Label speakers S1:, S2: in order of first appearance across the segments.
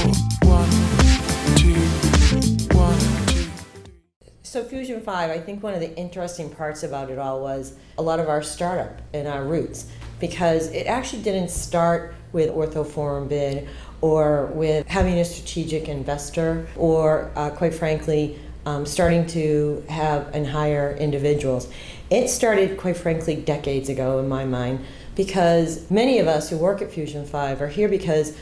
S1: 1, 2, 1, 2.
S2: So Fusion5, I think one of the interesting parts about it all was a lot of our startup and our roots, because it actually didn't start with Ortho Forum bid or with having a strategic investor or quite frankly starting to have and hire individuals. It started quite frankly decades ago in my mind, because many of us who work at Fusion5 are here because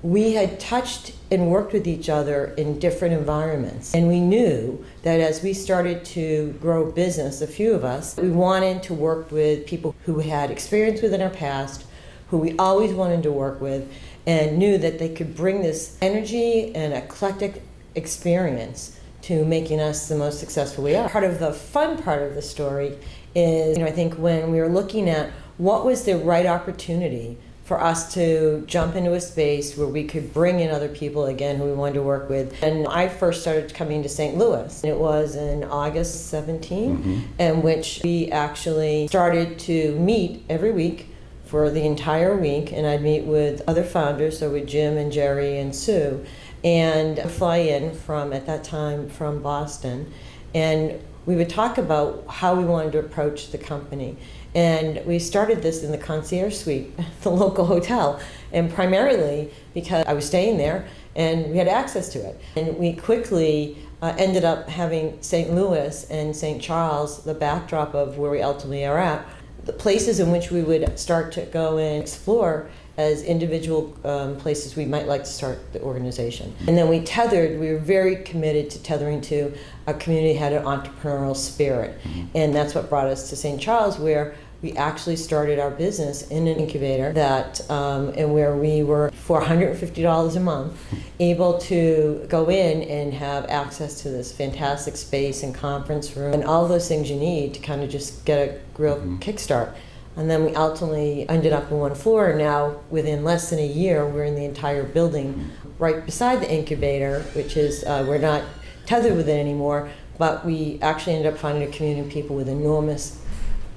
S2: we had touched and worked with each other in different environments. And we knew that as we started to grow business, a few of us, we wanted to work with people who had experience within our past, who we always wanted to work with, and knew that they could bring this energy and eclectic experience to making us the most successful we are. Part of the fun part of the story is, I think when we were looking at what was the right opportunity for us to jump into a space where we could bring in other people again who we wanted to work with. And I first started coming to St. Louis. It was in August 17, in which we actually started to meet every week for the entire week, and I'd meet with other founders, so with Jim and Jerry and Sue, and fly in from, at that time, from Boston. And we would talk about how we wanted to approach the company. And we started this in the concierge suite, the local hotel, and primarily because I was staying there and we had access to it. And we quickly ended up having St. Louis and St. Charles, the backdrop of where we ultimately are at, the places in which we would start to go and explore as individual places we might like to start the organization. And then we were very committed to tethering to a community that had an entrepreneurial spirit. And that's what brought us to St. Charles, where we actually started our business in an incubator and where we were, for $150 a month, able to go in and have access to this fantastic space and conference room and all those things you need to kind of just get a real kickstart. And then we ultimately ended up in one floor, and now within less than a year we're in the entire building right beside the incubator, which is, we're not tethered with it anymore, but we actually ended up finding a community of people with enormous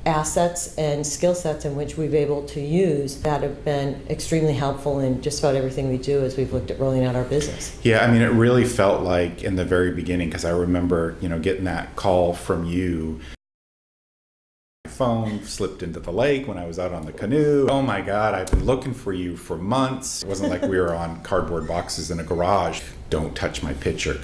S2: assets and skill sets in which we've been able to use that have been extremely helpful in just about everything we do as we've looked at rolling out our business.
S3: Yeah, I mean, it really felt like in the very beginning, because I remember, getting that call from you. My phone slipped into the lake when I was out on the canoe. Oh my God, I've been looking for you for months. It wasn't like we were on cardboard boxes in a garage. Don't touch my picture.